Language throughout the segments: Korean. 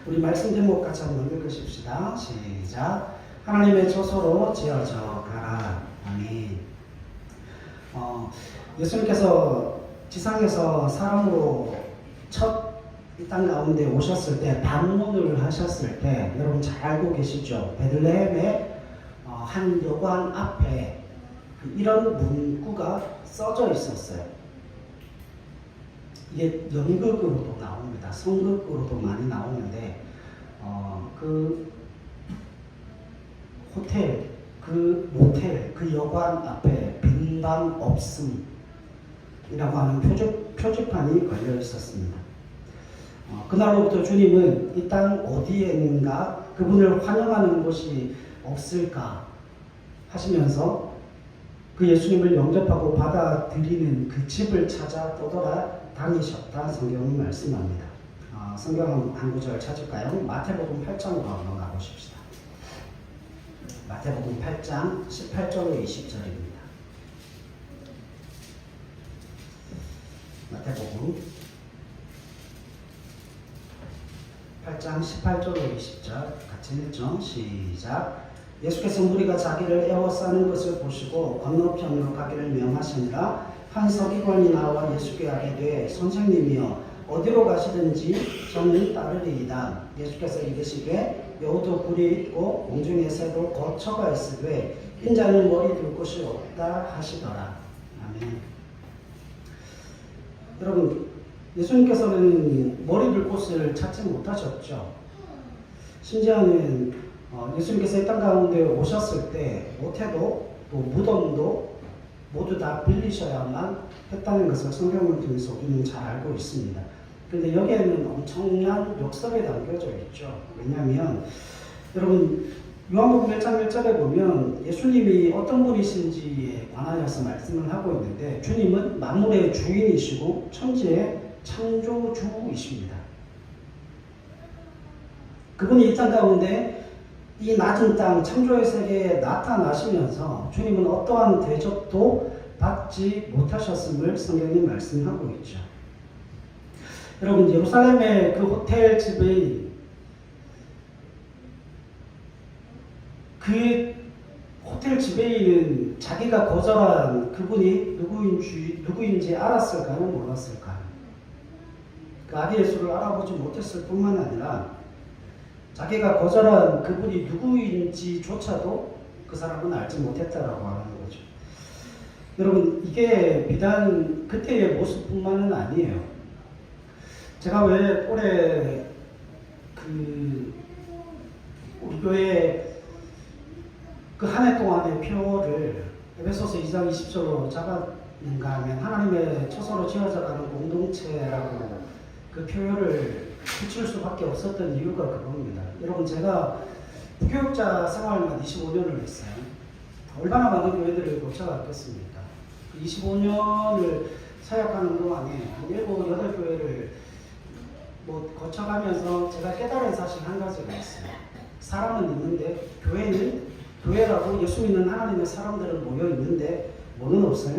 우리 말씀 제목 같이 한번 읽으십시다. 시작. 하나님의 처소로 지어져 가라. 아멘. 예수님께서 지상에서 사람으로 첫 이 땅 가운데 오셨을 때, 방문을 하셨을 때, 여러분 잘 알고 계시죠? 베들레헴의 한 여관 앞에 이런 문구가 써져 있었어요. 이게 연극으로도 나옵니다. 성극으로도 많이 나오는데, 그 호텔, 그 모텔, 그 여관 앞에 빈방 없음이라고 하는 표지판이 걸려 있었습니다. 그날로부터 주님은 이 땅 어디에인가 그분을 환영하는 곳이 없을까 하시면서 그 예수님을 영접하고 받아들이는 그 집을 찾아 떠돌아다니셨다 성경은 말씀합니다. 성경 한 구절 찾을까요? 마태복음 8장으로 한번 가보십시다. 마태복음 8장 18절로 20절입니다. 마태복음 8장 18절로 20절 같이 읽죠. 시작. 예수께서 무리가 자기를 에워싸는 것을 보시고 건너편으로 가기를 명하시니라. 한 서기관이 나와 예수께 아뢰되 선생님이여 어디로 가시든지 저는 따르리이다. 예수께서 이르시되 여우도 굴이 있고 공중의 새도 거처가 있으되 인자는 머리 둘 곳이 없다 하시더라. 아멘. 여러분, 예수님께서는 머리 둘 곳을 찾지 못하셨죠. 심지어는 예수님께서 이 땅 가운데 오셨을 때 모태도 또 무덤도 모두 다 빌리셔야만 했다는 것을 성경을 통해서 우리는 잘 알고 있습니다. 그런데 여기에는 엄청난 역설이 담겨져 있죠. 왜냐하면 여러분 요한복음 1장 1절에 보면 예수님이 어떤 분이신지에 관하여서 말씀을 하고 있는데 주님은 만물의 주인이시고 천지의 창조주이십니다. 그분이 이 땅 가운데 이 낮은 땅 창조의 세계에 나타나시면서 주님은 어떠한 대접도 받지 못하셨음을 성경이 말씀하고 있죠. 여러분 예루살렘의 그 호텔 지배인 그 호텔 지배인은 자기가 거절한 그분이 누구인지 알았을까요? 몰랐을까요? 그 아기 예수를 알아보지 못했을 뿐만 아니라 자기가 거절한 그분이 누구인지조차도 그 사람은 알지 못했다라고 하는 거죠. 여러분 이게 비단 그때의 모습뿐만은 아니에요. 제가 왜 올해 우리 교회 그 한 해 동안의 표를 에베소서 2장 20절로 잡았는가 하면 하나님의 처소로 지어져가는 공동체라고 그 표현을 붙일 수밖에 없었던 이유가 그겁니다. 여러분 제가 부교육자 생활만 25년을 했어요. 얼마나 많은 교회들을 거쳐갔겠습니까? 25년을 사역하는 동안에 한 7, 8교회를 거쳐가면서 제가 깨달은 사실 한 가지가 있어요. 사람은 있는데 교회라고 예수 믿는 하나님의 사람들은 모여 있는데 뭐는 없어요?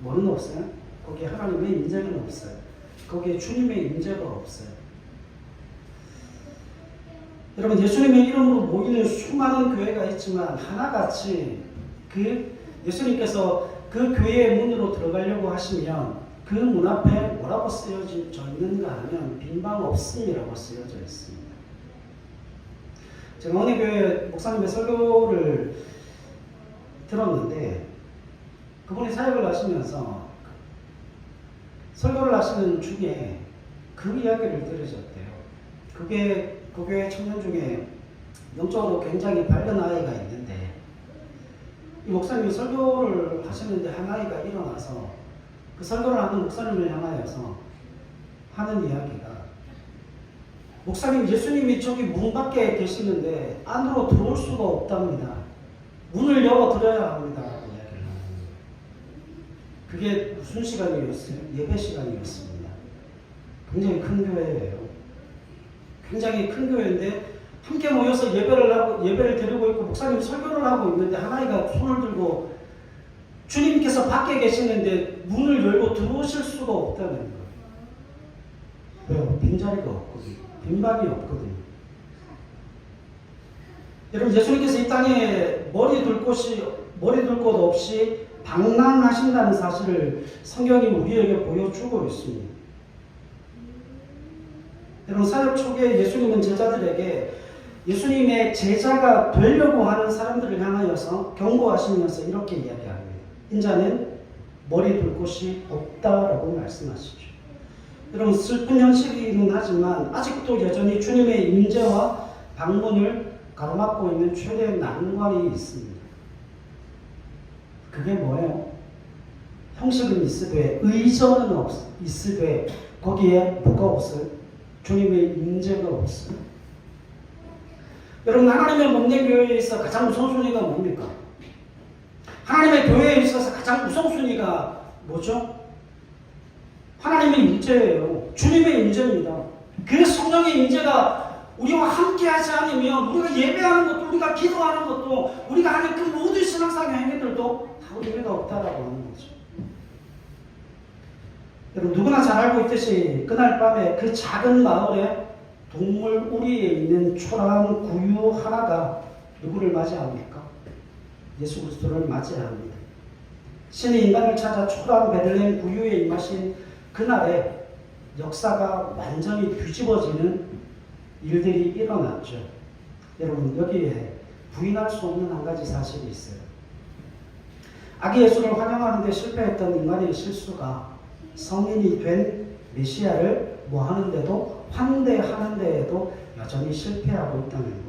뭐는 없어요? 거기에 하나님의 임재는 없어요. 거기에 주님의 임재가 없어요. 여러분 예수님의 이름으로 모이는 수많은 교회가 있지만 하나같이 그 예수님께서 그 교회의 문으로 들어가려고 하시면 그 문 앞에 뭐라고 쓰여져 있는가 하면 빈방 없음이라고 쓰여져 있습니다. 제가 어느 교회 목사님의 설교를 들었는데 그분이 사역을 하시면서 설교를 하시는 중에 그 이야기를 들으셨대요. 그게 그 교회 청년 중에 영적으로 굉장히 밝은 아이가 있는데 이 목사님이 설교를 하시는데 한 아이가 일어나서 그 설교를 하는 목사님을 향하여서 하는 이야기가 목사님 예수님이 저기 문 밖에 계시는데 안으로 들어올 수가 없답니다. 문을 열어드려야 합니다. 라고 이야기를 하는 거예요. 그게 무슨 시간이었어요? 예배 시간이었습니다. 굉장히 큰 교회예요. 굉장히 큰 교회인데 함께 모여서 예배를 드리고 있고 목사님 설교를 하고 있는데 한 아이가 손을 들고 주님께서 밖에 계시는데 문을 열고 들어오실 수가 없다는 거예요. 왜요? 빈자리가 없거든요. 빈방이 없거든요. 여러분, 예수님께서 이 땅에 머리 둘 곳 없이 방랑하신다는 사실을 성경이 우리에게 보여주고 있습니다. 여러분, 사역 초기에 예수님은 제자들에게 예수님의 제자가 되려고 하는 사람들을 향하여서 경고하시면서 이렇게 이야기합니다. 인자는 머리 둘 곳이 없다라고 말씀하시죠. 여러분, 슬픈 현실이긴 하지만 아직도 여전히 주님의 임재와 방문을 가로막고 있는 최대의 난관이 있습니다. 그게 뭐예요? 형식은 있으되 의전은 있으되 거기에 뭐가 없어요? 주님의 임재가 없어요. 여러분, 하나님의 몸된 교회에 있어 가장 우선순위가 뭡니까? 하나님의 교회에 있어서 가장 우선순위가 뭐죠? 하나님의 임재예요. 주님의 임재입니다. 그 성령의 임재가 우리와 함께하지 않으면 우리가 예배하는 것도, 우리가 기도하는 것도, 우리가 하는 그 모든 신앙상 행위들도 다 의미가 없다라고 하는 거죠. 여러분, 누구나 잘 알고 있듯이 그날 밤에 그 작은 마을에 동물 우리에 있는 초라한 구유 하나가 누구를 맞이합니까? 예수 그리스도를 맞이합니다. 신이 인간을 찾아 초라한 베들레헴 구유에 임하신 그날에 역사가 완전히 뒤집어지는 일들이 일어났죠. 여러분, 여기에 부인할 수 없는 한 가지 사실이 있어요. 아기 예수를 환영하는 데 실패했던 인간의 실수가 성인이 된 메시아를 뭐 하는데도, 환대하는 데에도 여전히 실패하고 있다는 겁니다.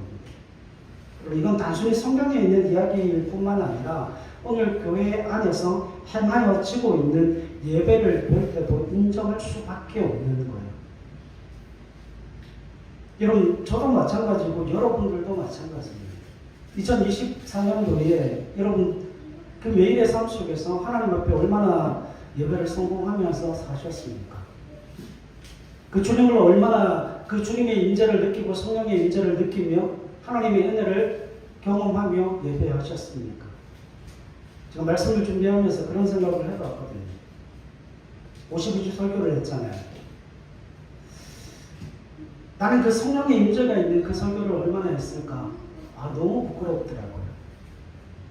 이건 단순히 성경에 있는 이야기일 뿐만 아니라 오늘 교회 안에서 행하여지고 있는 예배를 볼 때도 인정할 수밖에 없는 거예요. 여러분, 저도 마찬가지고 여러분들도 마찬가지입니다. 2024년도에 여러분 그 매일의 삶 속에서 하나님 앞에 얼마나 예배를 성공하면서 사셨습니까? 그 주님을 얼마나, 그 주님의 임재를 느끼고 성령의 임재를 느끼며 하나님의 은혜를 경험하며 예배하셨습니까? 제가 말씀을 준비하면서 그런 생각을 해봤거든요. 52주 설교를 했잖아요. 나는 그 성령의 임재가 있는 그 설교를 얼마나 했을까? 너무 부끄럽더라고요.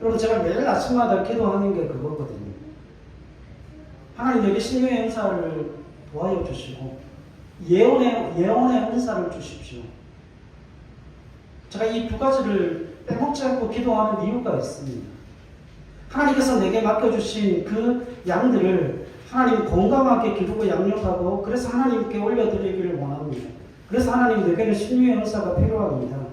여러분, 제가 매일 아침마다 기도하는 게 그거거든요. 하나님, 여기 신유의 은사를 도와여 주시고 예언의 은사를 주십시오. 제가 이 두 가지를 빼먹지 않고 기도하는 이유가 있습니다. 하나님께서 내게 맡겨주신 그 양들을 하나님 건강하게 기르고 양육하고, 그래서 하나님께 올려드리기를 원합니다. 그래서 하나님, 내게는 신유의 은사가 필요합니다.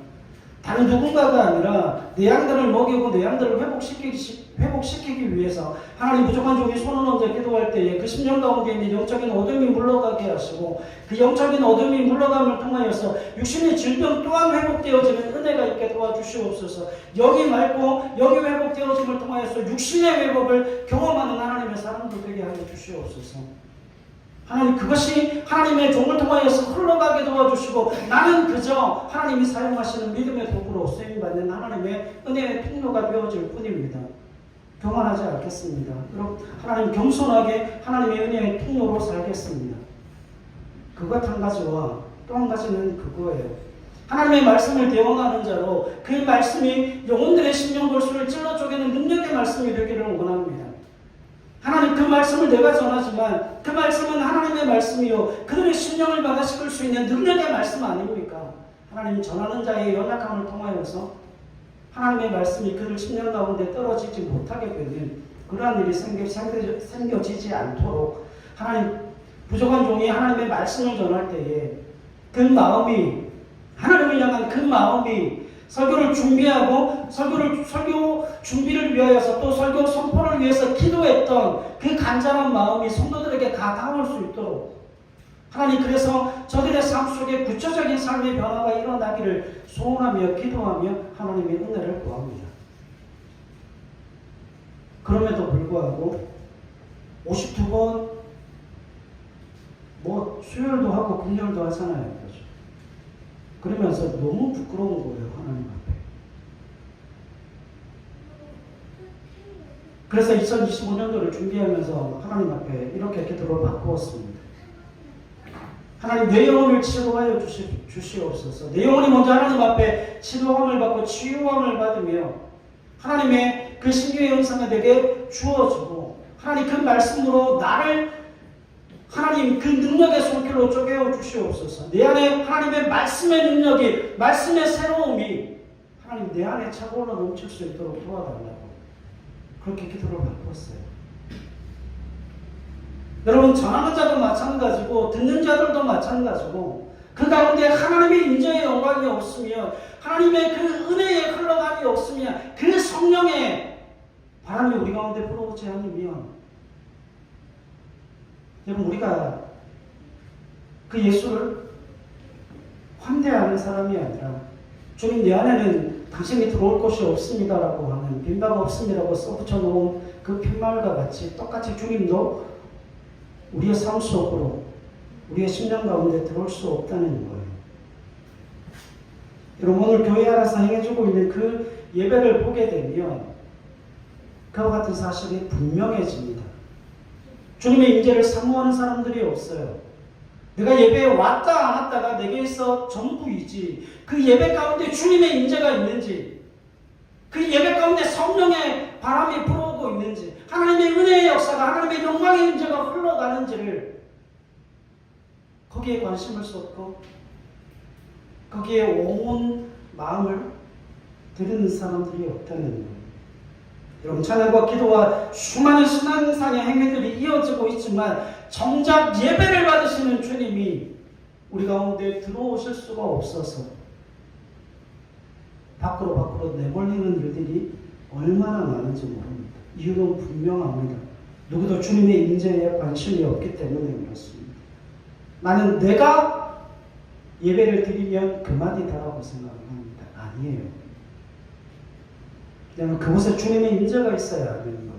다른 누군가가 아니라 내 양들을 먹이고 내 양들을 회복시키기 위해서 하나님, 부족한 종이 손을 얹어 기도할 때에 그 10년 가운데 있는 영적인 어둠이 물러가게 하시고, 그 영적인 어둠이 물러감을 통하여서 육신의 질병 또한 회복되어지는 은혜가 있게 도와주시옵소서. 영이 맑고 영이 회복되어짐을 통하여서 육신의 회복을 경험하는 하나님의 사람들 되게 하여 주시옵소서. 하나님, 그것이 하나님의 종을 통하여서 흘러가게 도와주시고, 나는 그저 하나님이 사용하시는 믿음의 도구로 쓰임받는 하나님의 은혜의 통로가 되어질 뿐입니다. 교만하지 않겠습니다. 여러분, 하나님, 겸손하게 하나님의 은혜의 통로로 살겠습니다. 그것 한 가지와 또 한 가지는 그거예요. 하나님의 말씀을 대원하는 자로 그 말씀이 영혼들의 심령 골수를 찔러 쪼개는 능력의 말씀이 되기를 원합니다. 하나님, 그 말씀을 내가 전하지만 그 말씀은 하나님의 말씀이요 그들의 심령을 변화시킬 수 있는 능력의 말씀 아닙니까? 하나님, 전하는 자의 연약함을 통하여서 하나님의 말씀이 그들 심령 가운데 떨어지지 못하게 되는 그러한 일이 생겨지지 않도록 하나님, 부족한 종이 하나님의 말씀을 전할 때에 그 마음이, 하나님을 향한 그 마음이 설교를 준비하고 설교 준비를 위하여서 또 설교 선포를 위해서 기도했던 그 간절한 마음이 성도들에게 다 닿을 수 있도록 하나님, 그래서 저들의 삶 속에 구체적인 삶의 변화가 일어나기를 소원하며 기도하며 하나님의 은혜를 구합니다. 그럼에도 불구하고 52번 수요일도 하고 금요일도 하잖아요. 그러면서 너무 부끄러운 거예요, 하나님 앞에. 그래서 2025년도를 준비하면서 하나님 앞에 이렇게 기도를 바꾸었습니다. 하나님 내 영혼을 치료하여 주시옵소서. 내 영혼이 먼저 하나님 앞에 치료함을 받고 치유함을 받으며 하나님의 그 신비의 영상을 내게 주어주고 하나님 그 말씀으로 나를 하나님 그 능력의 손길로 쪼개어 주시옵소서. 내 안에 하나님의 말씀의 능력이 말씀의 새로움이 하나님 내 안에 차고올라 넘칠 수 있도록 도와달라고 그렇게 기도를 바꿨어요. 여러분 전하는 자도 마찬가지고 듣는 자들도 마찬가지고 그 가운데 하나님의 인자의 영광이 없으면 하나님의 그 은혜의 흘러감이 없으면 그 성령의 바람이 우리 가운데 불어오지 않으면 여러분 우리가 그 예수를 환대하는 사람이 아니라 주님 내 안에는 당신이 들어올 곳이 없습니다라고 하는 빈방 없음이라고 써붙여 놓은 그 팻말과 같이 똑같이 주님도 우리의 삶 속으로 우리의 심령 가운데 들어올 수 없다는 거예요. 여러분 오늘 교회 안에서 행해주고 있는 그 예배를 보게 되면 그와 같은 사실이 분명해집니다. 주님의 임재를 사모하는 사람들이 없어요. 내가 예배에 왔다 안 왔다가 내게서 전부이지 그 예배 가운데 주님의 임재가 있는지 그 예배 가운데 성령의 바람이 불어오고 있는지 하나님의 은혜의 역사가 하나님의 영광의 임재가 흘러가는지를 거기에 관심을 쏟고 거기에 온 마음을 들이는 사람들이 없다는 거예요. 여러분 찬양과 기도와 수많은 신앙상의 행위들이 이어지고 있지만 정작 예배를 받으시는 주님이 우리 가운데 들어오실 수가 없어서 밖으로 내몰리는 일들이 얼마나 많은지 모릅니다. 이유는 분명합니다. 누구도 주님의 인재에 관심이 없기 때문에 그렇습니다. 나는 내가 예배를 드리면 그만이다라고 생각합니다. 아니에요. 왜냐하면 그곳에 주님의 임재가 있어야 하는 거예요.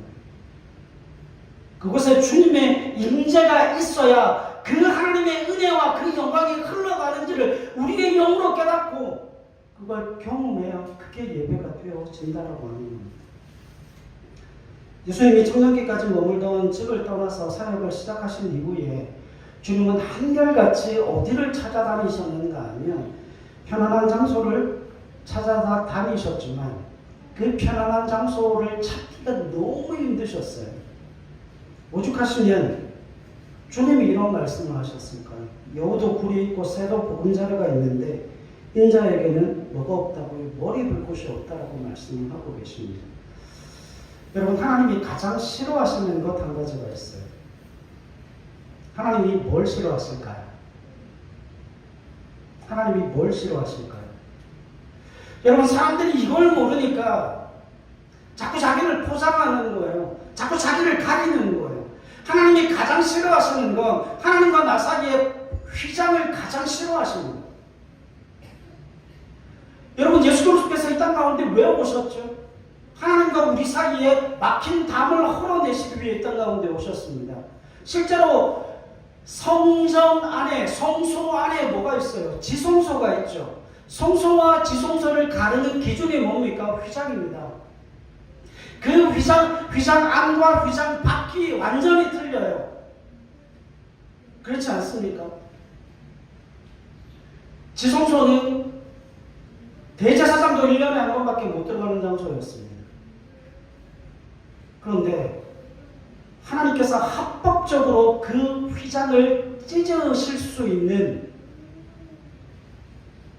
그곳에 주님의 임재가 있어야 그 하나님의 은혜와 그 영광이 흘러가는지를 우리의 영으로 깨닫고 그걸 경험해야 그게 예배가 되어진다라고 하는 겁니다. 예수님이 청년기까지 머물던 집을 떠나서 사역을 시작하신 이후에 주님은 한결같이 어디를 찾아다니셨는가 하면 편안한 장소를 찾아다니셨지만 그 편안한 장소를 찾기가 너무 힘드셨어요. 오죽하시면 주님이 이런 말씀을 하셨을까? 여우도 굴이 있고 새도 보금자리가 있는데 인자에게는 뭐가 없다고요? 머리 볼 곳이 없다라고 말씀을 하고 계십니다. 여러분 하나님이 가장 싫어하시는 것 한 가지가 있어요. 하나님이 뭘 싫어하실까요? 하나님이 뭘 싫어하실까요? 여러분 사람들이 이걸 모르니까 자꾸 자기를 포장하는 거예요. 자꾸 자기를 가리는 거예요. 하나님이 가장 싫어하시는 건 하나님과 나 사이의 휘장을 가장 싫어하시는 거예요. 여러분 예수 그리스도께서 이 땅 가운데 왜 오셨죠? 하나님과 우리 사이에 막힌 담을 헐어내시기 위해 이 땅 가운데 오셨습니다. 실제로 성전 안에 성소 안에 뭐가 있어요? 지성소가 있죠. 성소와 지성소를 가르는 기준이 뭡니까? 휘장입니다. 그 휘장 안과 휘장 밖이 완전히 틀려요. 그렇지 않습니까? 지성소는 대제사장도 1년에 한 번밖에 못 들어가는 장소였습니다. 그런데 하나님께서 합법적으로 그 휘장을 찢으실 수 있는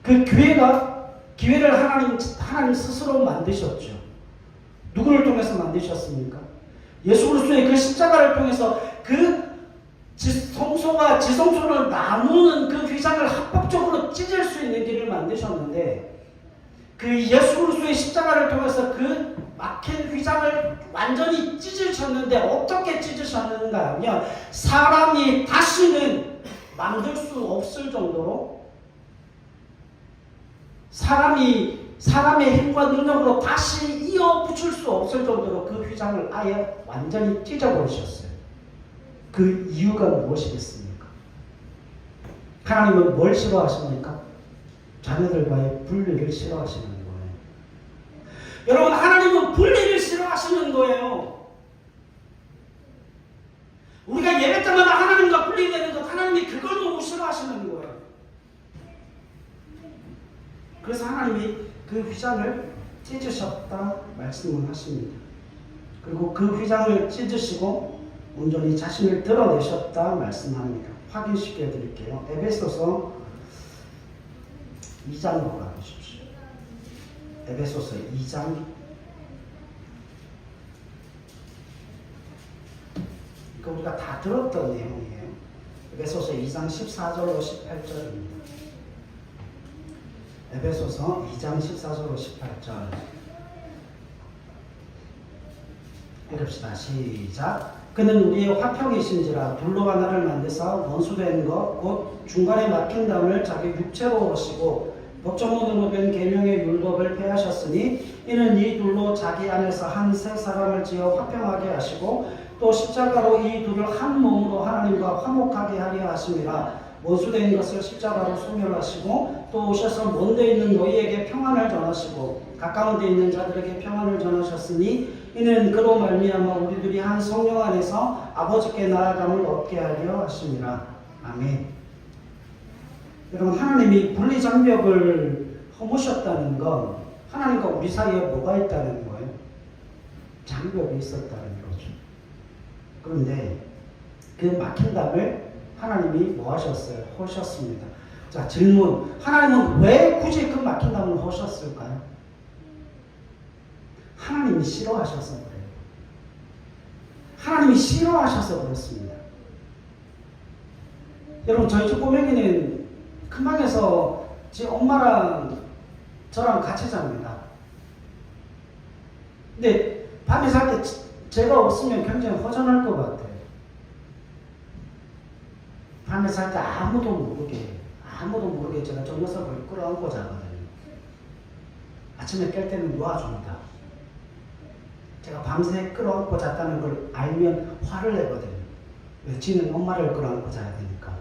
그 기회를 하나님 스스로 만드셨죠. 누구를 통해서 만드셨습니까? 예수 그리스도의 그 십자가를 통해서 그 성소와 지성소를 나누는 그 휘장을 합법적으로 찢을 수 있는 길을 만드셨는데 그 예수 그리스도의 십자가를 통해서 그 막힌 휘장을 완전히 찢으셨는데 어떻게 찢으셨는가 하면 사람이 다시는 만들 수 없을 정도로 사람의 힘과 능력으로 다시 이어붙일 수 없을 정도로 그 휘장을 아예 완전히 찢어버리셨어요. 그 이유가 무엇이겠습니까? 하나님은 뭘 싫어하십니까? 자녀들과의 분리를 싫어하시는 거예요. 여러분 하나님은 분리를 싫어하시는 거예요. 우리가 예배 때마다 하나님과 분리되는 것, 하나님이 그걸 너무 싫어하시는 거예요. 그래서 하나님이 그 휘장을 찢으셨다 말씀을 하십니다. 그리고 그 휘장을 찢으시고 온전히 자신을 드러내셨다 말씀합니다. 확인시켜 드릴게요. 에베소서 2장으로 가보십시오. 에베소서 2장. 이거 우리가 다 들었던 내용이에요. 에베소서 2장 14절로 18절입니다. 에베소서 2장 14절로 18절. 읽읍시다. 시작. 그는 우리의 화평이신지라 둘로 하나를 만드사 원수된 것 곧 중간에 막힌 담을 자기 육체로 오시고 법정문으로 된 계명의 율법을 폐하셨으니 이는 이 둘로 자기 안에서 한 새 사람을 지어 화평하게 하시고 또 십자가로 이 둘을 한 몸으로 하나님과 화목하게 하려 하심이라. 원수된 것을 십자가로 소멸하시고 또 오셔서 먼데 있는 너희에게 평안을 전하시고 가까운 데 있는 자들에게 평안을 전하셨으니 이는 그로 말미암아 우리들이 한 성령 안에서 아버지께 나아감을 얻게 하려 하심이라. 아멘. 여러분, 하나님이 분리장벽을 허무셨다는 건 하나님과 우리 사이에 뭐가 있다는 거예요? 장벽이 있었다는 거죠. 그런데 그 막힌 담을 하나님이 뭐 하셨어요? 허셨습니다. 자, 질문. 하나님은 왜 굳이 그 막힌 담을 허셨을까요? 하나님이 싫어하셔서 그래요. 하나님이 싫어하셔서 그렇습니다. 여러분, 저희 집 꼬맹이는 큰방에서 제 엄마랑 저랑 같이 잡니다. 근데 밤에 잘 때 제가 없으면 굉장히 허전할 것 같아요. 밤에 잘 때 아무도 모르게 제가 저 녀석을 끌어안고 자거든요. 아침에 깰 때는 놓아줍니다. 제가 밤새 끌어안고 잤다는 걸 알면 화를 내거든요. 왜? 지는 엄마를 끌어안고 자야 되니까.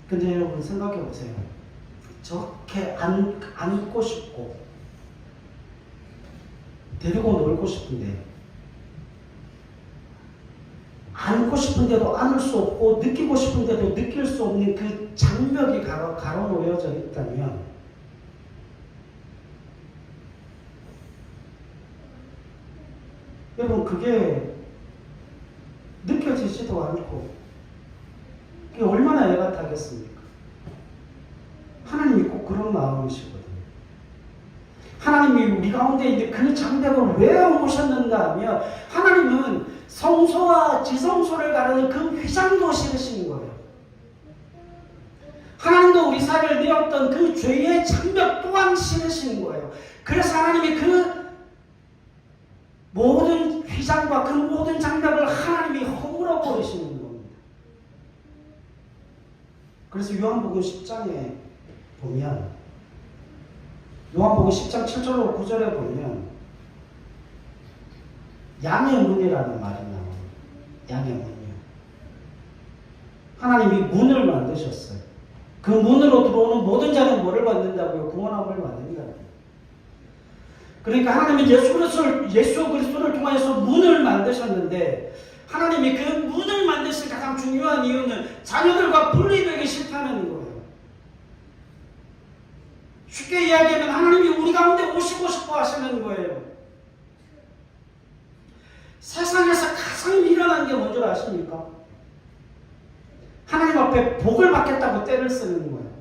근데 여러분 생각해 보세요. 저렇게 안고 싶고 데리고 놀고 싶은데 안고 싶은데도 안을 수 없고 느끼고 싶은데도 느낄 수 없는 그 장벽이 가로놓여져 있다면 여러분 그게 느껴지지도 않고 그게 얼마나 애가 타겠습니까? 하나님이 꼭 그런 마음이시거든요. 하나님이 우리 가운데 있는 그 장벽을 왜 허무셨는가 하면 하나님은 성소와 지성소를 가르는 그 휘장도 싫으신 거예요. 하나님도 우리 사이를 내었던 그 죄의 장벽 또한 싫으신 거예요. 그래서 하나님이 그 모든 휘장과 그 모든 장벽을 하나님이 허물어 버리시는 겁니다. 그래서 요한복음 10장에 보면 요한복음 10장 7절로 9절에 보면 양의 문이라는 말이 나와요. 양의 문이요. 하나님이 문을 만드셨어요. 그 문으로 들어오는 모든 자는 뭐를 받는다고요? 구원함을 받는다고요. 그러니까 하나님이 예수 그리스도를 통해서 문을 만드셨는데 하나님이 그 문을 만드실 가장 중요한 이유는 자녀들과 분리되기 싫다는 거예요. 쉽게 이야기하면 하나님이 우리 가운데 오시고 싶어 하시는 거예요. 세상에서 가장 미련한 게 뭔지 아십니까? 하나님 앞에 복을 받겠다고 때를 쓰는 거예요.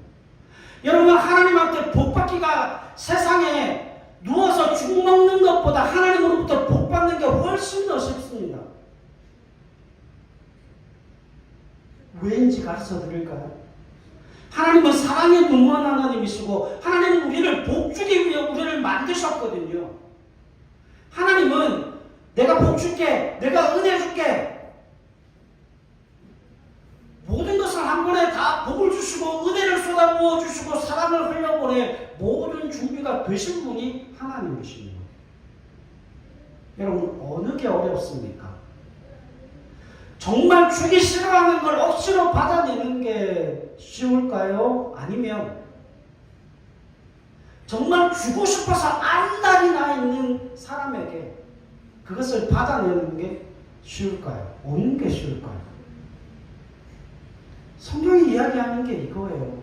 여러분, 하나님한테 복 받기가 세상에 누워서 죽 먹는 것보다 하나님으로부터 복 받는 게 훨씬 더 쉽습니다. 왜인지 가르쳐 드릴까요? 하나님은 사랑의 무모한 하나님이시고 하나님은 우리를 복 주기 위해 우리를 만드셨거든요. 하나님은 내가 복 줄게, 내가 은혜 줄게, 모든 것을 한 번에 다 복을 주시고 은혜를 쏟아부어 주시고 사랑을 흘려보내 모든 준비가 되신 분이 하나님이십니다. 여러분, 어느 게 어렵습니까? 정말 주기 싫어하는 걸 억지로 받아내는 게 쉬울까요? 아니면 정말 주고 싶어서 안달이 나 있는 사람에게 그것을 받아내는 게 쉬울까요? 없는 게 쉬울까요? 성경이 이야기하는 게 이거예요.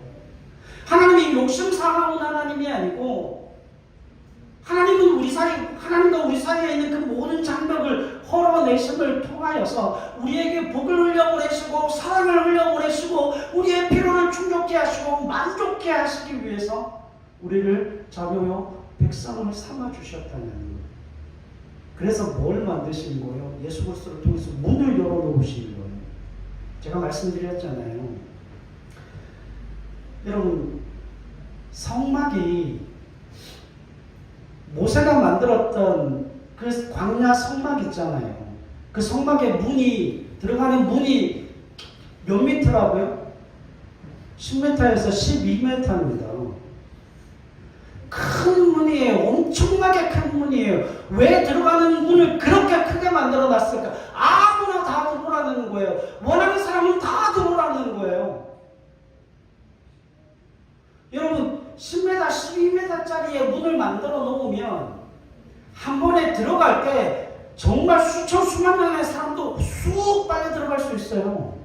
하나님이 욕심 사나운 하나님이 아니고 하나님과 우리 사이에 있는 그 모든 장벽을 헐어내심을 통하여서 우리에게 복을 흘려보내시고 사랑을 흘려보내시고 우리의 필요를 충족케 하시고 만족케 하시기 위해서 우리를 자녀요 백성을 삼아주셨다는 거예요. 그래서 뭘 만드신 거예요? 예수 그리스도를 통해서 문을 열어놓으신 거예요. 제가 말씀드렸잖아요. 여러분, 성막이 모세가 만들었던 그 광야 성막 있잖아요. 그 성막의 들어가는 문이 몇 미터라고요? 10m에서 12m입니다. 큰 문이에요. 엄청나게 큰 문이에요. 왜 들어가는 문을 그렇게 크게 만들어 놨을까? 아무나 다 들어오라는 거예요. 원하는 사람은 다 들어오라는 거예요. 여러분, 10m, 12m짜리의 문을 만들어 놓으면 한 번에 들어갈 때 정말 수만 명의 사람도 쑥 빨리 들어갈 수 있어요.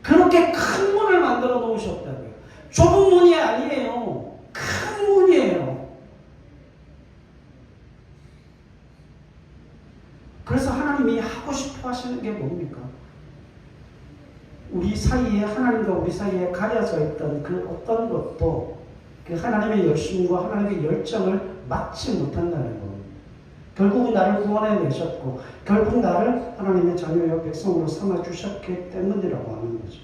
그렇게 큰 문을 만들어 놓으셨다고요. 좁은 문이 아니에요. 큰 문이에요. 그래서 하나님이 하고 싶어 하시는 게 뭡니까? 우리 사이에, 하나님과 우리 사이에 가려져 있던 그 어떤 것도 그 하나님의 열심과 하나님의 열정을 막지 못한다는 겁니다. 결국은 나를 구원해 내셨고 결국 나를 하나님의 자녀여 백성으로 삼아주셨기 때문이라고 하는 거죠.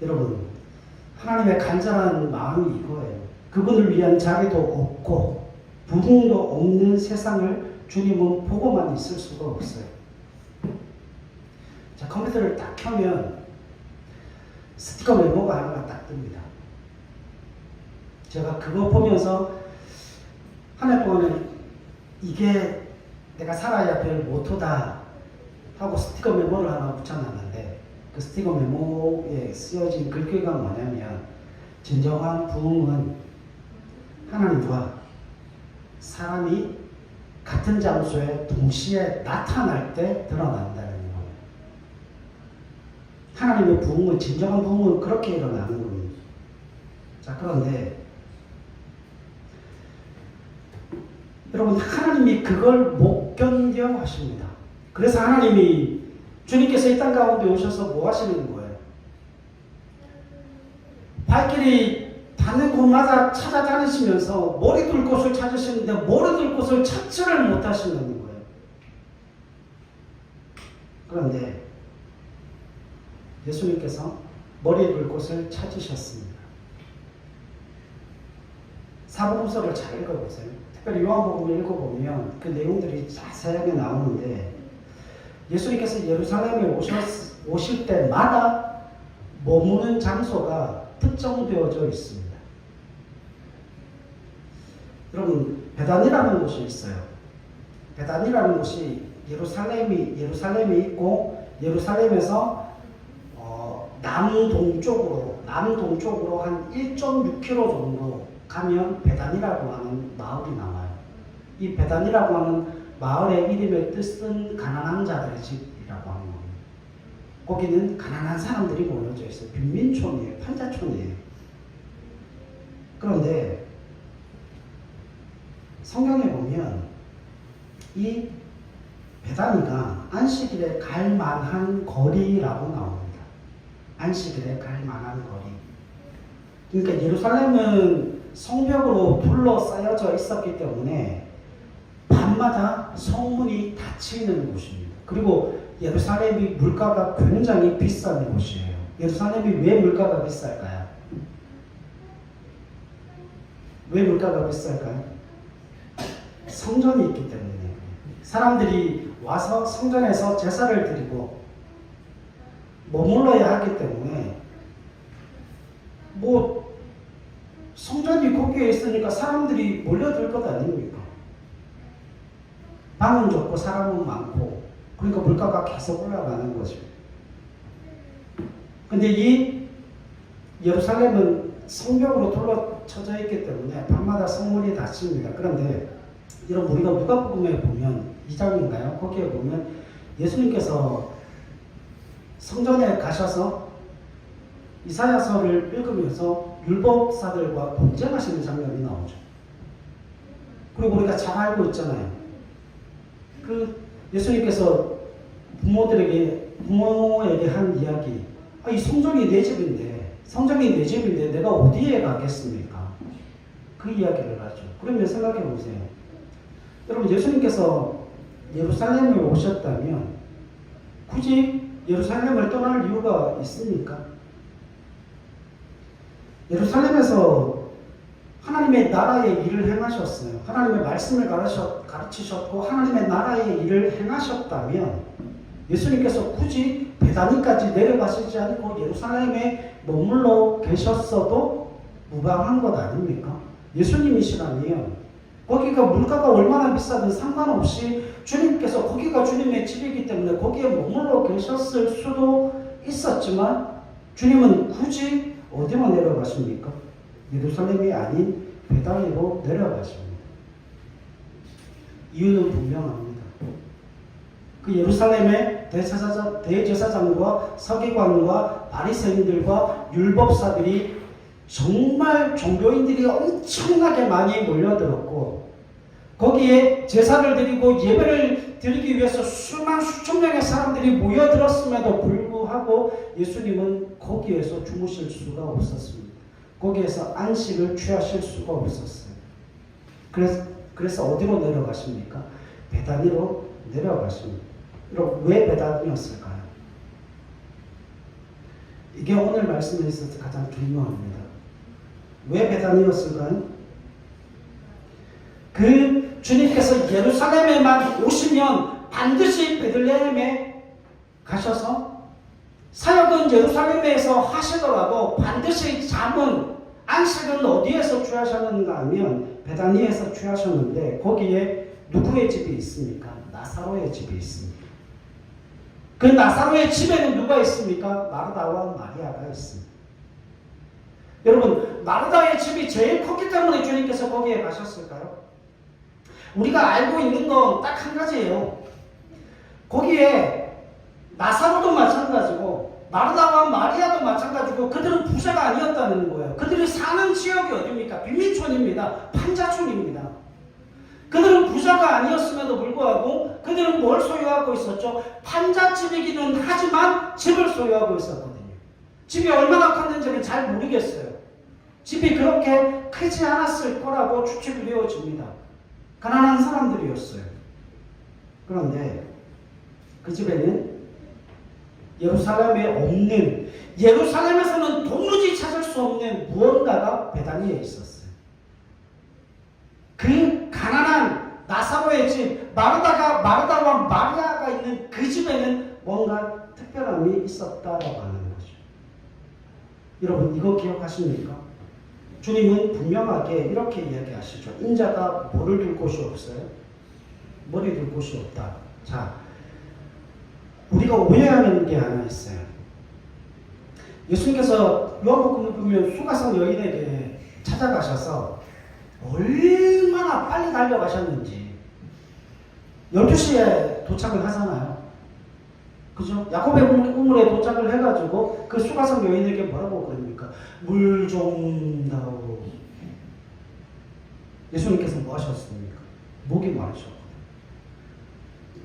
여러분, 하나님의 간절한 마음이 이거예요. 그분을 위한 자리도 없고 부흥도 없는 세상을 주님은 보고만 있을 수가 없어요. 자, 컴퓨터를 딱 켜면 스티커 메모가 하나가 딱 뜹니다. 제가 그거 보면서 한 해 동안에 이게 내가 살아야 될 모토다 하고 스티커 메모를 하나 붙여놨는데 그 스티커 메모에 쓰여진 글귀가 뭐냐면 진정한 부흥은 하나님과 사람이 같은 장소에 동시에 나타날 때 드러난다는 거예요. 하나님의 부흥은, 진정한 부흥은 그렇게 일어나는 겁니다. 자, 그런데 여러분, 하나님이 그걸 못 견뎌 하십니다. 그래서 하나님이 주님께서 이 땅 가운데 오셔서 뭐 하시는 거예요? 발길이 닿는 곳마다 찾아다니시면서 머리 둘 곳을 찾으시는데 머리 둘 곳을 찾지를 못하시는 거예요. 그런데 예수님께서 머리 둘 곳을 찾으셨습니다. 사복음서를 잘 읽어보세요. 특별히 요한복음을 읽어보면 그 내용들이 자세하게 나오는데 예수님께서 예루살렘에 오실 때마다 머무는 장소가 특정되어져 있습니다. 여러분, 베단이라는 곳이 있어요. 베단이라는 곳이 예루살렘이 있고 예루살렘에서 남동쪽으로 한 1.6km 정도 가면 베단이라고 하는 마을이 나와요. 이 베단이라고 하는 마을의 이름의 뜻은 가난한 자들의 집이라고 하는 겁니다. 거기는 가난한 사람들이 모여져 있어요. 빈민촌이에요. 판자촌이에요. 그런데 성경에 보면 이 베다니가 안식일에 갈 만한 거리라고 나옵니다. 안식일에 갈 만한 거리. 그러니까 예루살렘은 성벽으로 둘러싸여져 있었기 때문에 밤마다 성문이 닫히는 곳입니다. 그리고 예루살렘이 물가가 굉장히 비싼 곳이에요. 예루살렘이 왜 물가가 비쌀까요? 왜 물가가 비쌀까요? 성전이 있기 때문에. 사람들이 와서 성전에서 제사를 드리고 머물러야 하기 때문에 성전이 거기에 있으니까 사람들이 몰려들 것 아닙니까? 방은 좁고 사람은 많고 그러니까 물가가 계속 올라가는 거죠. 근데 이 예루살렘은 성벽으로 둘러쳐져 있기 때문에 밤마다 성문이 닫힙니다. 그런데 여러분 우리가 누가복음에 보면 2장인가요? 거기에 보면 예수님께서 성전에 가셔서 이사야서를 읽으면서 율법사들과 논쟁하시는 장면이 나오죠. 그리고 우리가 잘 알고 있잖아요. 그 예수님께서 부모에게 한 이야기. 이 성전이 내 집인데, 성전이 내 집인데 내가 어디에 가겠습니까? 그 이야기를 하죠. 그러면 생각해 보세요. 여러분 예수님께서 예루살렘에 오셨다면 굳이 예루살렘을 떠날 이유가 있습니까? 예루살렘에서 하나님의 나라의 일을 행하셨어요. 하나님의 말씀을 가르치셨고 하나님의 나라의 일을 행하셨다면 예수님께서 굳이 베다니까지 내려가시지 않고 예루살렘에 머물러 계셨어도 무방한 것 아닙니까? 예수님이시라면 거기가 물가가 얼마나 비싸든 상관없이 주님께서 거기가 주님의 집이기 때문에 거기에 머물러 계셨을 수도 있었지만 주님은 굳이 어디로 내려가십니까? 예루살렘이 아닌 베다니로 내려가십니다. 이유는 분명합니다. 그 예루살렘의 대제사장과 서기관과 바리새인들과 율법사들이 정말 종교인들이 엄청나게 많이 몰려들었고 거기에 제사를 드리고 예배를 드리기 위해서 수천 명의 사람들이 모여들었음에도 불구하고 예수님은 거기에서 주무실 수가 없었습니다. 거기에서 안식을 취하실 수가 없었어요. 그래서 어디로 내려가십니까? 베다니로 내려가십니다. 왜 베다니였을까요? 이게 오늘 말씀에 있어서 가장 중요합니다. 왜 베다니였을까요? 그 주님께서 예루살렘에만 오시면 반드시 베들레헴에 가셔서 사역은 예루살렘에서 하시더라도 반드시 잠은 안식은 어디에서 취하셨는가 하면 베다니에서 취하셨는데 거기에 누구의 집이 있습니까? 나사로의 집이 있습니다. 그 나사로의 집에는 누가 있습니까? 마르다와 마리아가 있습니다. 여러분 마르다의 집이 제일 컸기 때문에 주님께서 거기에 가셨을까요? 우리가 알고 있는 건 딱 한 가지예요. 거기에 나사로도 마찬가지고 마르다와 마리아도 마찬가지고 그들은 부자가 아니었다는 거예요. 그들이 사는 지역이 어디입니까? 빈민촌입니다. 판자촌입니다. 그들은 부자가 아니었음에도 불구하고 그들은 뭘 소유하고 있었죠? 판잣집이기는 하지만 집을 소유하고 있었거든요. 집이 얼마나 컸는지는 잘 모르겠어요. 집이 그렇게 크지 않았을 거라고 추측이 되어집니다. 가난한 사람들이었어요. 그런데 그 집에는 예루살렘에서는 도무지 찾을 수 없는 무언가가 베다니에 있었어요. 그 가난한 나사로의 집, 마르다와 마리아가 있는 그 집에는 뭔가 특별함이 있었다라고 하는 거죠. 여러분 이거 기억하십니까? 주님은 분명하게 이렇게 이야기하시죠. 인자가 뭐를 둘 곳이 없어요? 머리 둘 곳이 없다. 자, 우리가 오해하는 게 하나 있어요. 예수님께서 요한복음을 보면 수가성 여인에게 찾아가셔서 얼마나 빨리 달려가셨는지 12시에 도착을 하잖아요. 그죠? 야곱의 우물에 도착을 해가지고 그 수가성 여인에게 뭐라고 그럽니까? 물 좀 다오. 예수님께서 뭐 하셨습니까? 목이 마르셨거든요.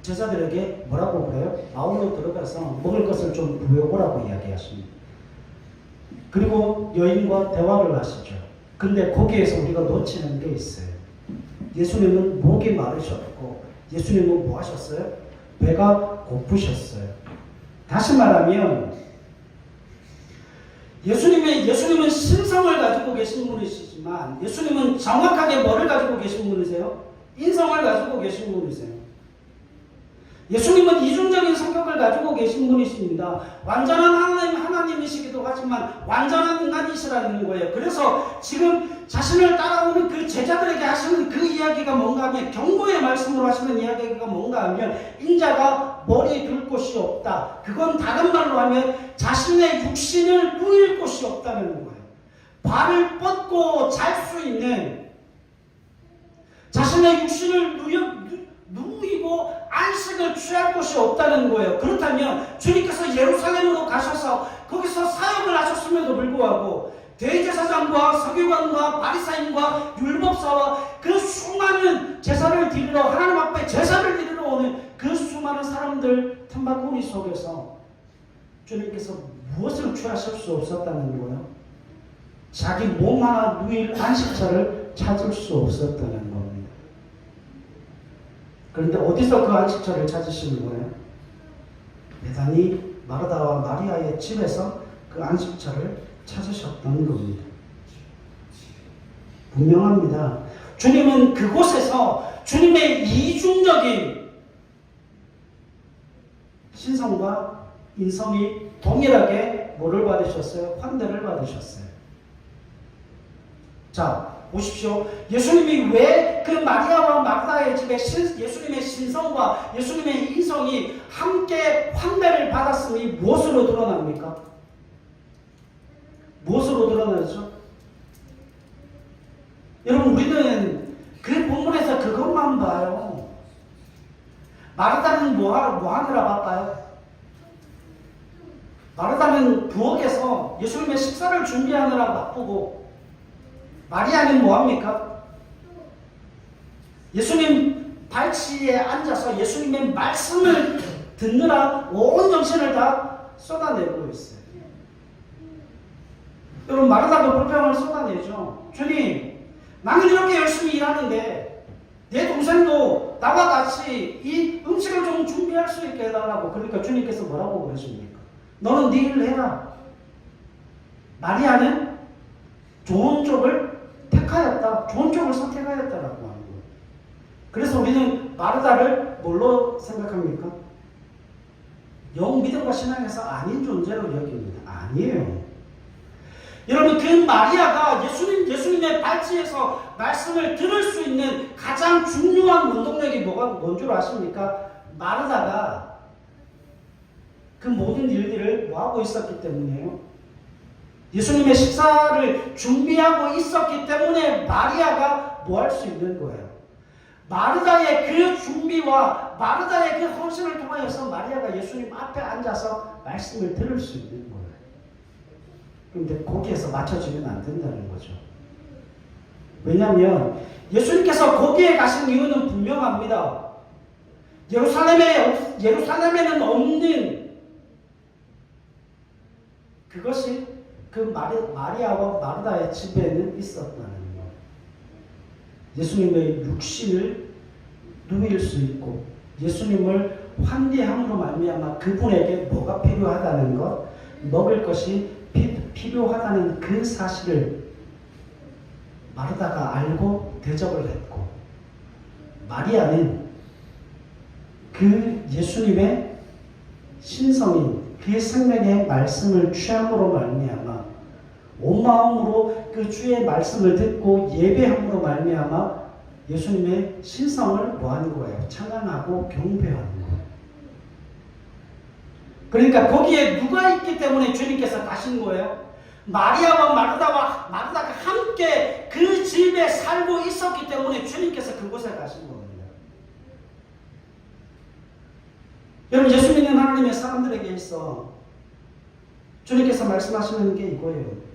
제자들에게 뭐라고 그래요? 마을로 들어가서 먹을 것을 좀 구해오라고 이야기하십니다. 그리고 여인과 대화를 하시죠. 근데 거기에서 우리가 놓치는 게 있어요. 예수님은 목이 마르셨고 예수님은 뭐 하셨어요? 배가 고프셨어요. 다시 말하면 예수님은 신성을 가지고 계신 분이시지만 예수님은 정확하게 뭐를 가지고 계신 분이세요? 인성을 가지고 계신 분이세요. 예수님은 이중적인 성격을 가지고 계신 분이십니다. 완전한 하나님이시기도 하지만 완전한 인간이시라는 거예요. 그래서 지금 자신을 따라오는 그 제자들에게 하시는 그 이야기가 뭔가 하면 경고의 말씀으로 하시는 이야기가 뭔가 하면 인자가 머리 둘 곳이 없다. 그건 다른 말로 하면 자신의 육신을 누일 곳이 없다는 거예요. 발을 뻗고 잘 수 있는 자신의 육신을 누이고 안식을 취할 곳이 없다는 거예요. 그렇다면 주님께서 예루살렘으로 가셔서 거기서 사역을 하셨음에도 불구하고 대제사장과 서기관과 바리사인과 율법사와 그 수많은 제사를 드리러 하나님 앞에 제사를 드리러 오는 그 수많은 사람들 틈바구니 속에서 주님께서 무엇을 취하실 수 없었다는 거예요? 자기 몸 하나 누일 안식처를 찾을 수 없었다는 겁니다. 그런데 어디서 그 안식처를 찾으시는 거예요? 베다니 마르다와 마리아의 집에서 그 안식처를 찾으셨던 겁니다. 분명합니다. 주님은 그곳에서 주님의 이중적인 신성과 인성이 동일하게 뭐를 받으셨어요? 환대를 받으셨어요. 자, 보십시오. 예수님이 왜 그 마리아와 마르다의 집에 예수님의 신성과 예수님의 인성이 함께 환대를 받았음이 무엇으로 드러납니까? 무엇으로 드러나죠? 여러분, 우리는 그 본문에서 그것만 봐요. 마르다는 뭐 하느라 바빠요? 마르다는 부엌에서 예수님의 식사를 준비하느라 바쁘고, 마리아는 뭐합니까? 예수님 발치에 앉아서 예수님의 말씀을 듣느라 온 정신을 다 쏟아내고 있어요. 여러분, 마르다도 불평을 쏟아내죠. 주님, 나는 이렇게 열심히 일하는데 내 동생도 나와 같이 이 음식을 좀 준비할 수 있게 해달라고. 그러니까 주님께서 뭐라고 그러십니까? 너는 네 일을 해라. 마리아는 좋은 쪽을 택하였다. 좋은 쪽을 선택하였다라고 하는 거예요. 그래서 우리는 마르다를 뭘로 생각합니까? 영 믿음과 신앙에서 아닌 존재로 여깁니다. 아니에요. 여러분, 그 마리아가 예수님의 발치에서 말씀을 들을 수 있는 가장 중요한 원동력이 뭔 줄 아십니까? 마르다가 그 모든 일들을 뭐하고 있었기 때문이에요? 예수님의 식사를 준비하고 있었기 때문에 마리아가 뭐 할 수 있는 거예요? 마르다의 그 준비와 마르다의 그 헌신을 통하여서 마리아가 예수님 앞에 앉아서 말씀을 들을 수 있는 거예요. 그런데 거기에서 맞춰지면 안 된다는 거죠. 왜냐하면 예수님께서 거기에 가신 이유는 분명합니다. 예루살렘에는 없는 그것이 그 마리아와 마르다의 집에는 있었다는 거예요. 예수님의 육신을 누일 수 있고 예수님을 환대함으로 말미암아 그분에게 뭐가 필요하다는 것, 먹을 것이 필요하다는 그 사실을 마르다가 알고 대접을 했고, 마리아는 그 예수님의 신성인 그 생명의 말씀을 취함으로 말미암아 온 마음으로 그 주의 말씀을 듣고 예배함으로 말미암아 예수님의 신성을 뭐하는 거예요? 찬양하고 경배하는 거예요. 그러니까 거기에 누가 있기 때문에 주님께서 가신 거예요? 마리아와 마르다가 함께 그 집에 살고 있었기 때문에 주님께서 그곳에 가신 겁니다. 여러분, 예수 믿는 하나님의 사람들에게 있어 주님께서 말씀하시는 게 이거예요.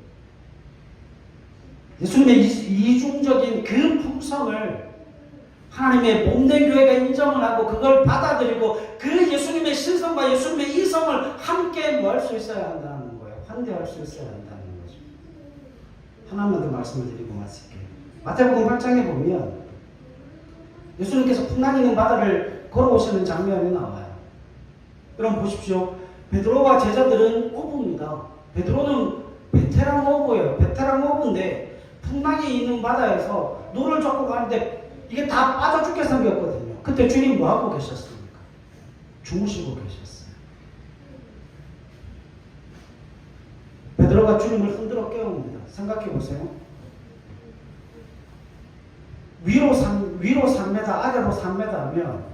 예수님의 이중적인 그 풍성을 하나님의 몸된 교회가 인정을 하고 그걸 받아들이고 그 예수님의 신성과 예수님의 이성을 함께 뭐 할 수 있어야 한다는 거예요. 환대할 수 있어야 한다는 거죠. 하나만 더 말씀을 드리고 마칠게요. 마태복음 8장에 보면 예수님께서 풍랑이는 바다를 걸어오시는 장면이 나와요. 여러분 보십시오. 베드로와 제자들은 어부입니다. 베드로는 베테랑 어부예요. 베테랑 어부인데 풍랑이 있는 바다에서 노를 젓고 가는데 이게 다 빠져 죽게 생겼거든요. 그때 주님 뭐 하고 계셨습니까? 주무시고 계셨어요. 베드로가 주님을 흔들어 깨웁니다. 생각해 보세요. 위로 3m, 아래로 3m 하면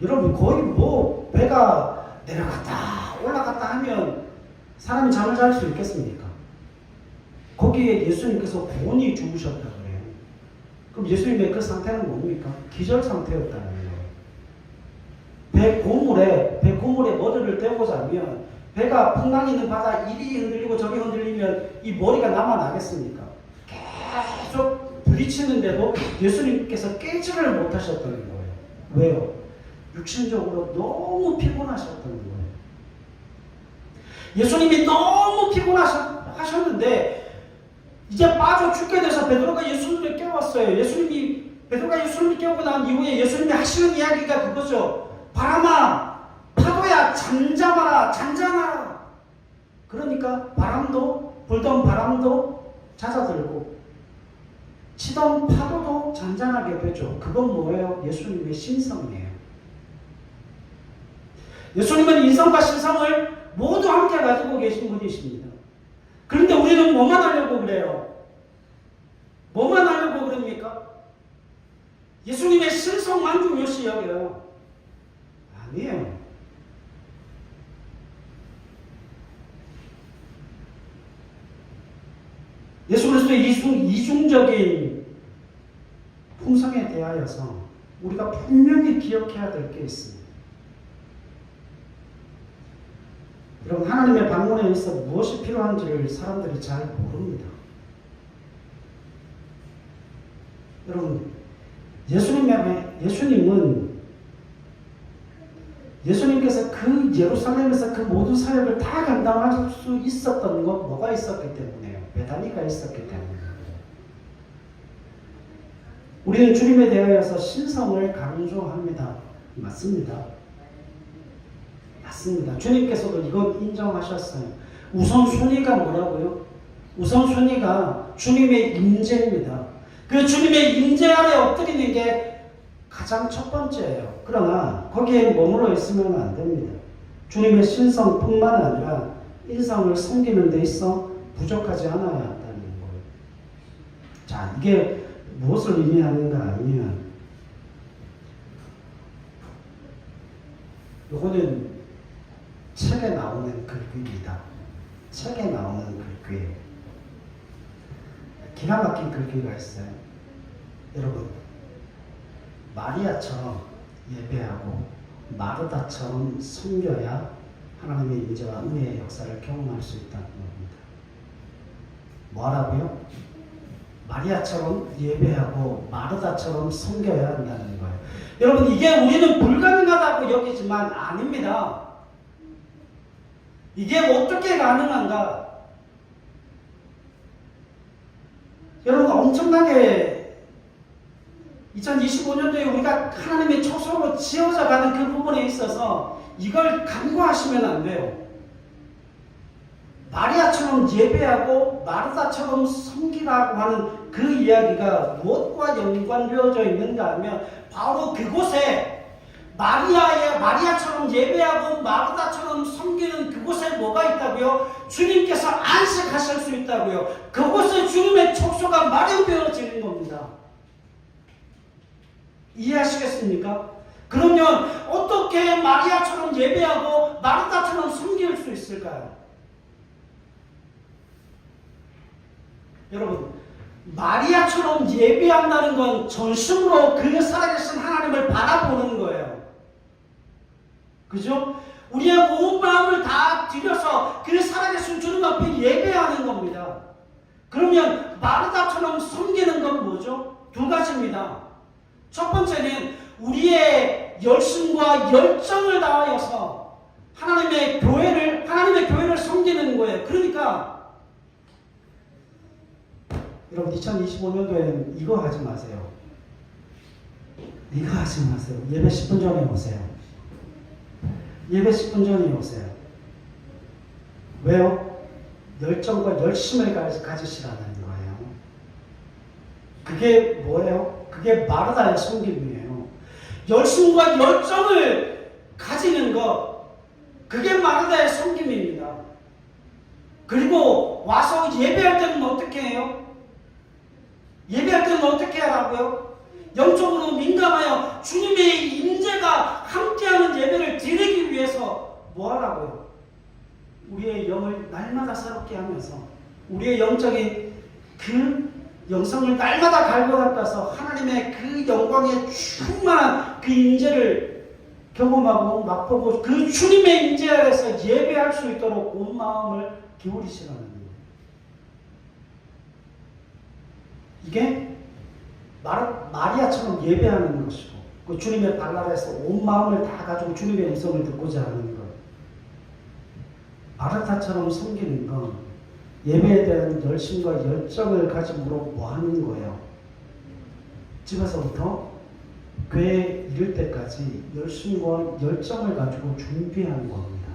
여러분 거의 뭐 배가 내려갔다 올라갔다 하면 사람이 잠을 잘 수 있겠습니까? 거기에 예수님께서 본이 주무셨다 그래요. 그럼 예수님의 그 상태는 뭡니까? 기절 상태였다는 거예요. 배 고물에 머리를 대고 자면 배가 풍랑 있는 바다 이리 흔들리고 저리 흔들리면 이 머리가 남아나겠습니까? 계속 부딪히는데도 예수님께서 깨지를 못하셨다는 거예요. 왜요? 육신적으로 너무 피곤하셨다는 거예요. 예수님이 너무 피곤하셨는데 이제 빠져 죽게 돼서 베드로가 예수님을 깨웠어요. 베드로가 예수님을 깨우고 난 이후에 예수님이 하시는 이야기가 그거죠. 바람아, 파도야, 잠잠하라, 잔잔하라. 그러니까 불던 바람도 잦아들고 치던 파도도 잔잔하게 되죠. 그건 뭐예요? 예수님의 신성이에요. 예수님은 인성과 신성을 모두 함께 가지고 계신 분이십니다. 그런데 우리는 뭐만 하려고 그래요? 뭐만 하려고 그럽니까? 예수님의 신성만 중요시 여겨요. 아니에요. 예수 그리스도의 이중적인 품성에 대하여서 우리가 분명히 기억해야 될 게 있습니다. 여러분, 하나님의 방문에 있어 무엇이 필요한지를 사람들이 잘 모릅니다. 여러분, 예수님께서 그 예루살렘에서 그 모든 사역을 다 감당할 수 있었던 건 뭐가 있었기 때문에요? 베다니가 있었기 때문에요. 우리는 주님에 대하여서 신성을 강조합니다. 맞습니다. 맞습니다. 주님께서도 이건 인정하셨어요. 우선순위가 뭐라고요? 우선순위가 주님의 임재입니다. 그 주님의 임재 아래 엎드리는 게 가장 첫 번째예요. 그러나 거기에 머물러 있으면 안 됩니다. 주님의 신성뿐만 아니라 인성을 섬기는 데 있어 부족하지 않아야 한다는 거예요. 자, 이게 무엇을 의미하는가 하면 요거는 책에 나오는 글귀입니다. 책에 나오는 글귀. 기가 막힌 글귀가 있어요. 여러분, 마리아처럼 예배하고 마르다처럼 섬겨야 하나님의 인재와 은혜의 역사를 경험할 수 있다는 겁니다. 뭐라고요? 마리아처럼 예배하고 마르다처럼 섬겨야 한다는 거예요. 여러분, 이게 우리는 불가능하다고 여기지만 아닙니다. 이게 어떻게 가능한가? 여러분, 엄청나게 2025년도에 우리가 하나님의 초소로 지어져 가는 그 부분에 있어서 이걸 간과하시면 안 돼요. 마리아처럼 예배하고 마르다처럼 섬기라고 하는 그 이야기가 무엇과 연관되어져 있는가 하면 바로 그곳에 마리아처럼 예배하고 마르다처럼 섬기는 그곳에 뭐가 있다고요? 주님께서 안식하실 수 있다고요. 그곳에 주님의 촉소가 마련되어지는 겁니다. 이해하시겠습니까? 그러면 어떻게 마리아처럼 예배하고 마르다처럼 섬길 수 있을까요? 여러분, 마리아처럼 예배한다는 건 전심으로 그 살아계신 하나님을 바라보는 거예요. 그죠? 우리의 온 마음을 다 들여서 그 살아계신 주님 앞에 예배하는 겁니다. 그러면 마르다처럼 섬기는 건 뭐죠? 두 가지입니다. 첫 번째는 우리의 열심과 열정을 다하여서 하나님의 교회를 섬기는 거예요. 그러니까 여러분, 2025년도에는 이거 하지 마세요. 이거 하지 마세요. 예배 10분 전에 오세요. 예배 10분 전에 오세요. 왜요? 열정과 열심을 가지시라는 거예요. 그게 뭐예요? 그게 마르다의 섬김이에요. 열심과 열정을 가지는 것, 그게 마르다의 섬김입니다. 그리고 와서 예배할 때는 어떻게 해요? 예배할 때는 어떻게 하라고요? 영적으로 민감하여 주님의 임재가 함께하는 예배를 드리기 위해서 뭐 하라고요? 우리의 영을 날마다 새롭게 하면서 우리의 영적인 그 영성을 날마다 갈고 닦아서 하나님의 그 영광에 충만한 그 임재를 경험하고 맛보고 그 주님의 임재 아래서 예배할 수 있도록 온 마음을 기울이시라는 거예요. 이게 마리아처럼 예배하는 것이고 그 주님의 발 아래에서 온 마음을 다 가지고 주님의 음성을 듣고자 하는 것. 마르타처럼 섬기는 건 예배에 대한 열심과 열정을 가짐으로 뭐 하는 거예요? 집에서부터 교회에 이를 때까지 열심과 열정을 가지고 준비하는 겁니다.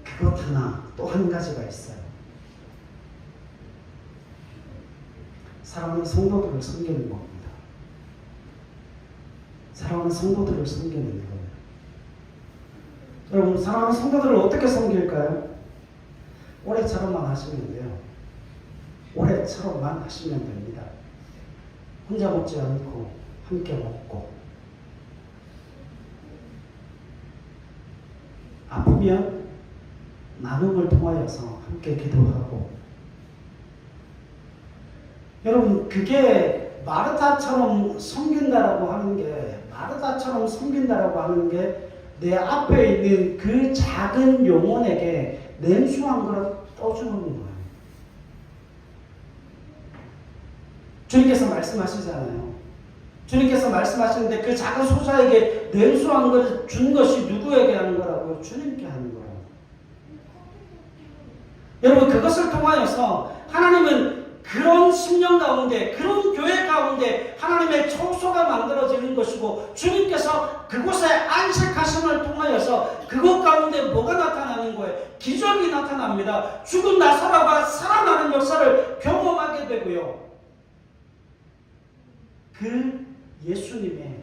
그것 하나 또 한 가지가 있어요. 사랑하는 성도들을 섬기는 겁니다. 사랑하는 성도들을 섬기는 거예요. 여러분, 사랑하는 성도들을 어떻게 섬길까요? 올해처럼만 하시면 돼요. 올해처럼만 하시면 됩니다. 혼자 먹지 않고 함께 먹고, 아프면 나눔을 통하여서 함께 기도하고. 여러분, 그게 마르타처럼 섬긴다라고 하는 게, 마르타처럼 섬긴다라고 하는 게 내 앞에 있는 그 작은 영혼에게 냉수 한 그릇 떠주는 거예요. 주님께서 말씀하시잖아요. 주님께서 말씀하시는데 그 작은 소자에게 냉수 한 그릇 준 것이 누구에게 하는 거라고요? 주님께 하는 거라고. 여러분, 그것을 통하여서 하나님은 그런 심령 가운데, 그런 교회 가운데 하나님의 초소가 만들어지는 것이고, 주님께서 그곳에 안식하심을 통하여서 그곳 가운데 뭐가 나타나는 거예요? 기적이 나타납니다. 죽은 나사로가 살아나는 역사를 경험하게 되고요. 그 예수님의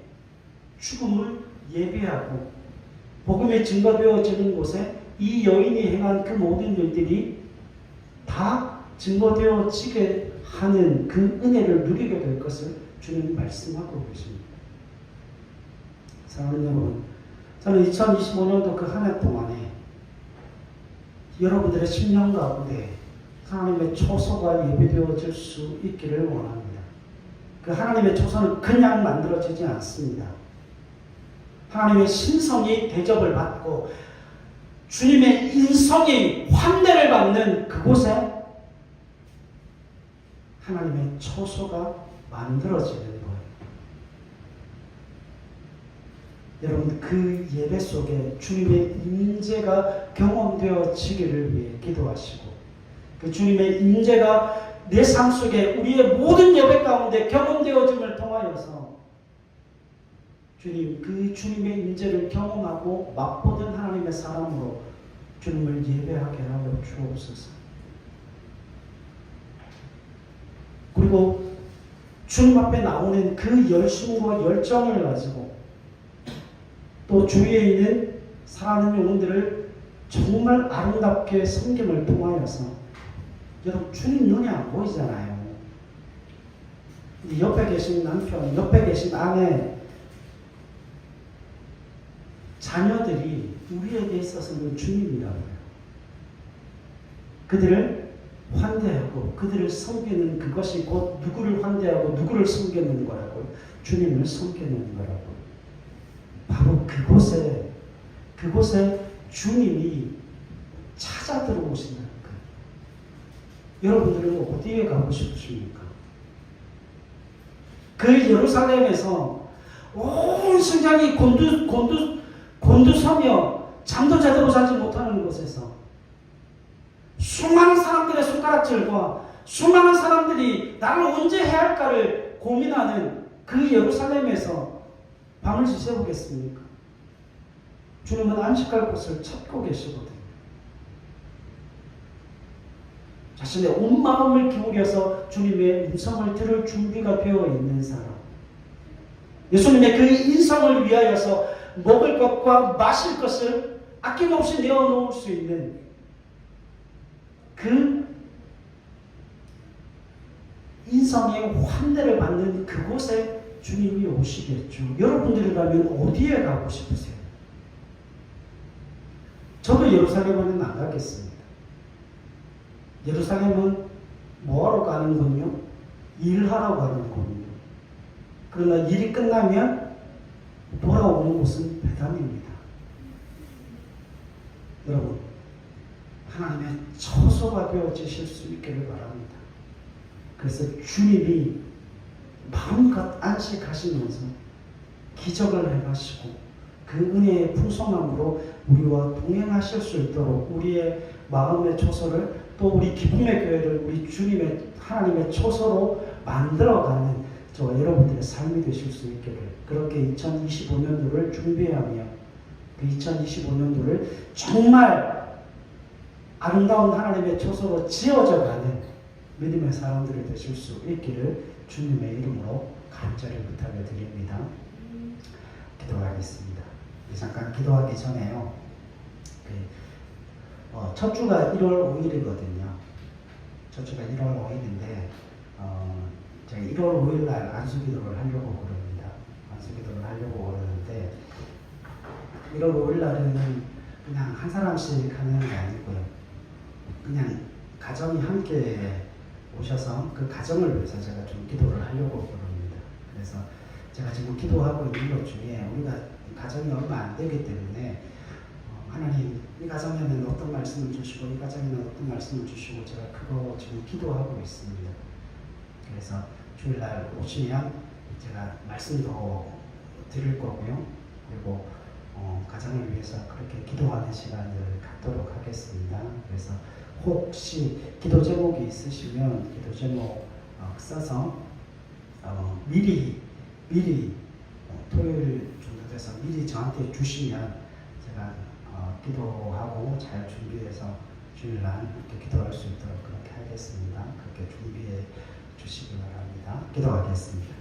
죽음을 예배하고 복음이 증거되어지는 곳에 이 여인이 행한 그 모든 일들이 다 증거되어지게 하는 그 은혜를 누리게 될 것을 주님이 말씀하고 계십니다. 사랑하는 여러분, 저는 2025년도 그 한 해 동안에 여러분들의 심령 가운데 하나님의 초소가 예배되어질 수 있기를 원합니다. 그 하나님의 초소는 그냥 만들어지지 않습니다. 하나님의 신성이 대접을 받고 주님의 인성이 환대를 받는 그곳에 하나님의 초소가 만들어지는 거예요. 여러분, 그 예배 속에 주님의 임재가 경험되어지기를 위해 기도하시고, 그 주님의 임재가 내 삶 속에 우리의 모든 예배 가운데 경험되어짐을 통하여서 주님, 그 주님의 임재를 경험하고 맛보던 하나님의 사람으로 주님을 예배하게 하여 주옵소서. 그리고 주님 앞에 나오는 그 열심과 열정을 가지고 또 주위에 있는 사랑하는 영혼들을 정말 아름답게 섬김을 통하여서, 여러분, 주님 눈에 안 보이잖아요. 옆에 계신 남편, 옆에 계신 아내, 자녀들이 우리에게 있어서는 주님이라고요. 그들을 환대하고 그들을 섬기는 그것이 곧 누구를 환대하고 누구를 섬기는 거라고요? 주님을 섬기는 거라고요. 바로 그곳에 주님이 찾아 들어오신다는 거예요. 여러분들은 어디에 가고 싶으십니까? 그 예루살렘에서 온 성장이 곤두서며 잠도 제대로 자지 못하는 곳에서 수많은 사람들의 손가락질과 수많은 사람들이 나를 언제 해야 할까를 고민하는 그 예루살렘에서 밤을 지새우겠습니까? 주님은 안식할 곳을 찾고 계시거든요. 자신의 온 마음을 기울여서 주님의 음성을 들을 준비가 되어 있는 사람, 예수님의 그 인성을 위하여서 먹을 것과 마실 것을 아낌없이 내어놓을 수 있는 그 인성의 환대를 받는 그곳에 주님이 오시겠죠. 여러분들이라면 어디에 가고 싶으세요? 저도 예루살렘은 안 가겠습니다. 예루살렘은 뭐하러 가는군요? 일하러 가는군요. 그러나 일이 끝나면 돌아오는 곳은 배당입니다. 여러분, 하나님의 처소가 되어지실 수 있기를 바랍니다. 그래서 주님이 마음껏 안식하시면서 기적을 행하시고 그 은혜의 풍성함으로 우리와 동행하실 수 있도록 우리의 마음의 초소를 또 우리 기쁨의 교회를 우리 주님의 하나님의 초소로 만들어가는 저와 여러분들의 삶이 되실 수 있기를 그렇게 2025년도를 준비하며 그 2025년도를 정말 아름다운 하나님의 초소로 지어져가는 믿음의 사람들이 되실 수 있기를 주님의 이름으로 간절히 부탁을 드립니다. 기도하겠습니다. 잠깐 기도하기 전에요. 첫 주가 1월 5일이거든요. 첫 주가 1월 5일인데 제가 1월 5일 날 안수기도를 하려고 그럽니다. 안수기도를 하려고 그러는데 1월 5일 날은 그냥 한 사람씩 하는 게 아니고요. 그냥 가정이 함께 오셔서 그 가정을 위해서 제가 좀 기도를 하려고 그럽니다. 그래서 제가 지금 기도하고 있는 것 중에 우리가 가정이 얼마 안 되기 때문에 하나님 이 가정에는 어떤 말씀을 주시고 이 가정에는 어떤 말씀을 주시고 제가 그거 지금 기도하고 있습니다. 그래서 주일날 오시면 제가 말씀도 드릴 거고요. 그리고 가정을 위해서 그렇게 기도하는 시간을 갖도록 하겠습니다. 그래서 혹시 기도 제목이 있으시면 기도 제목 써서 미리 토요일 정도 돼서 미리 저한테 주시면 제가 기도하고 잘 준비해서 주일날 이렇게 기도할 수 있도록 그렇게 하겠습니다. 그렇게 준비해 주시기 바랍니다. 기도하겠습니다.